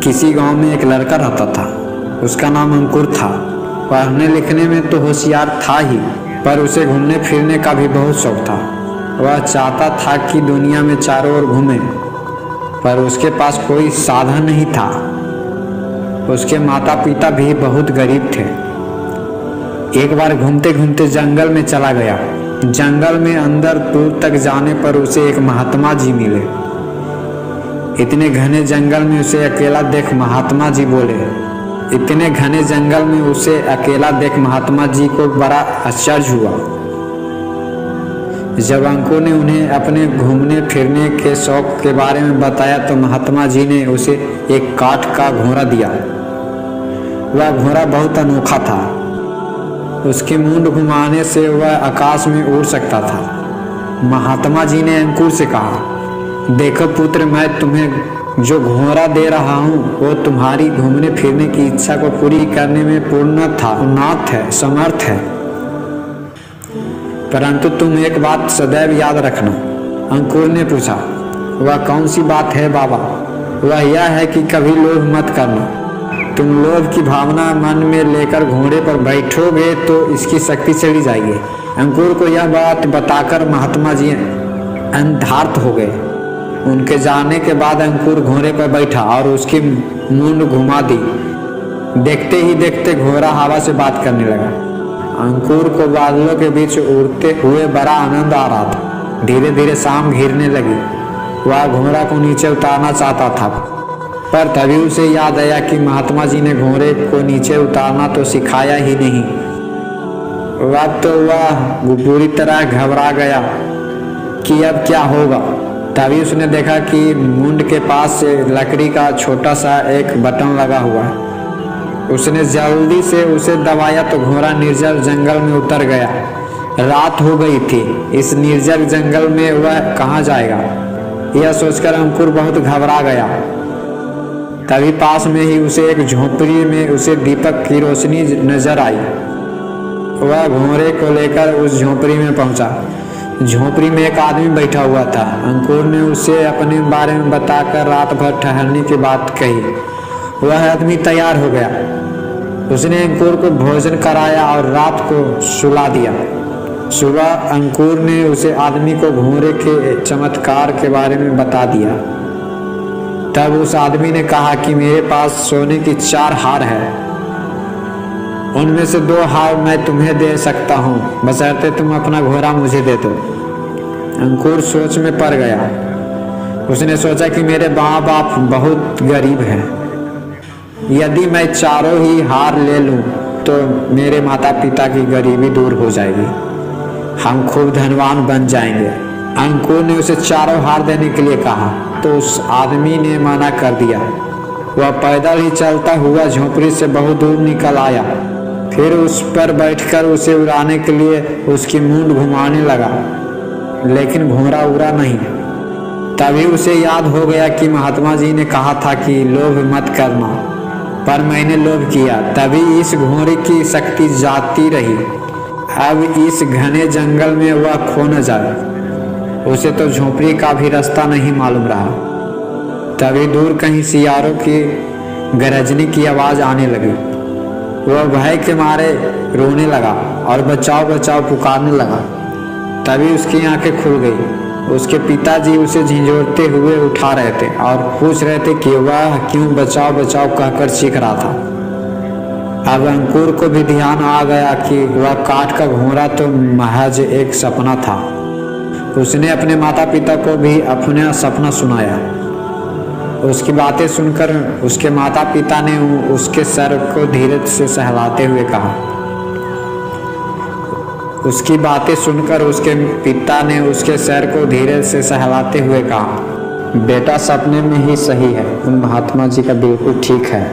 किसी गांव में एक लड़का रहता था। उसका नाम अंकुर था। पढ़ने लिखने में तो होशियार था ही, पर उसे घूमने फिरने का भी बहुत शौक था। वह चाहता था कि दुनिया में चारों ओर घूमे, पर उसके पास कोई साधन नहीं था। उसके माता पिता भी बहुत गरीब थे। एक बार घूमते घूमते जंगल में चला गया। जंगल में अंदर दूर तक जाने पर उसे एक महात्मा जी मिले। इतने घने जंगल में उसे अकेला देख महात्मा जी बोले। इतने घने जंगल में उसे अकेला देख महात्मा जी को बड़ा आश्चर्य हुआ। जब अंकुर ने उन्हें अपने घूमने फिरने के शौक के बारे में बताया तो महात्मा जी ने उसे एक काठ का घोड़ा दिया। वह घोड़ा बहुत अनोखा था। उसके मुंड घुमाने से वह आकाश में उड़ सकता था। महात्मा जी ने अंकुर से कहा, देखो पुत्र, मैं तुम्हें जो घोड़ा दे रहा हूँ वो तुम्हारी घूमने फिरने की इच्छा को पूरी करने में उन्नत है, समर्थ है। परंतु तुम एक बात सदैव याद रखना। अंकुर ने पूछा, वह कौन सी बात है बाबा? वह यह है कि कभी लोभ मत करना। तुम लोभ की भावना मन में लेकर घोड़े पर बैठोगे तो इसकी शक्ति चली जाएगी। अंकुर को यह बात बताकर महात्मा जी अंधार्थ हो गए। उनके जाने के बाद अंकुर घोड़े पर बैठा और उसकी मुंड घुमा दी। देखते ही देखते घोड़ा हवा से बात करने लगा। अंकुर को बादलों के बीच उड़ते हुए बड़ा आनंद आ रहा था। धीरे धीरे शाम घिरने लगी। वह घोड़ा को नीचे उतारना चाहता था, पर तभी उसे याद आया कि महात्मा जी ने घोड़े को नीचे उतारना तो सिखाया ही नहीं। वह बुरी तरह घबरा गया कि अब क्या होगा। तभी उसने देखा कि मुंड के पास से लकड़ी का छोटा सा एक बटन लगा हुआ है। उसने जल्दी से उसे दबाया तो घोड़ा निर्जल जंगल में उतर गया। रात हो गई थी। इस निर्जल जंगल में वह कहाँ जाएगा, यह सोचकर अंकुर बहुत घबरा गया। तभी पास में ही उसे एक झोपड़ी में उसे दीपक की रोशनी नजर आई। वह घोड़े को लेकर उस झोपड़ी में पहुंचा। झोपड़ी में एक आदमी बैठा हुआ था। अंकुर ने उसे अपने बारे में बताकर रात भर ठहरने की बात कही। वह आदमी तैयार हो गया। उसने अंकुर को भोजन कराया और रात को सुला दिया। सुबह अंकुर ने उसे आदमी को घोड़े के चमत्कार के बारे में बता दिया। तब उस आदमी ने कहा कि मेरे पास सोने की 4 हार है। उनमें से 2 हार मैं तुम्हें दे सकता हूँ, बशर्ते तुम अपना घोड़ा मुझे दे दो। अंकुर सोच में पड़ गया। उसने सोचा कि मेरे माँ बाप बहुत गरीब हैं। यदि मैं 4 ही हार ले लूँ तो मेरे माता पिता की गरीबी दूर हो जाएगी। हम खूब धनवान बन जाएंगे। अंकुर ने उसे 4 हार देने के लिए कहा तो उस आदमी ने मना कर दिया। वह पैदल ही चलता हुआ झोपड़ी से बहुत दूर निकल आया। फिर उस पर बैठकर उसे उड़ाने के लिए उसकी मुंड घुमाने लगा, लेकिन घोड़ा उड़ा नहीं। तभी उसे याद हो गया कि महात्मा जी ने कहा था कि लोभ मत करना, पर मैंने लोभ किया। तभी इस घोड़े की शक्ति जाती रही। अब इस घने जंगल में वह खो न जाए। उसे तो झोपड़ी का भी रास्ता नहीं मालूम रहा। तभी दूर कहीं सियारों की गरजने की आवाज आने लगी। वह भय के मारे रोने लगा और बचाओ बचाओ पुकारने लगा। तभी उसकी आंखें खुल गई। उसके पिताजी उसे झिंझोड़ते हुए उठा रहे थे और पूछ रहे थे कि वह क्यों बचाओ बचाओ कहकर चीख रहा था। अब अंकुर को भी ध्यान आ गया कि वह काठ का घोड़ा तो महज एक सपना था। उसने अपने माता पिता को भी अपना सपना सुनाया। उसकी बातें सुनकर उसके माता पिता ने उसके सर को धीरे से सहलाते हुए कहा। उसकी बातें सुनकर उसके पिता ने उसके सर को धीरे से सहलाते हुए कहा, बेटा सपने में ही सही है, तुम महात्मा जी का बिल्कुल ठीक है।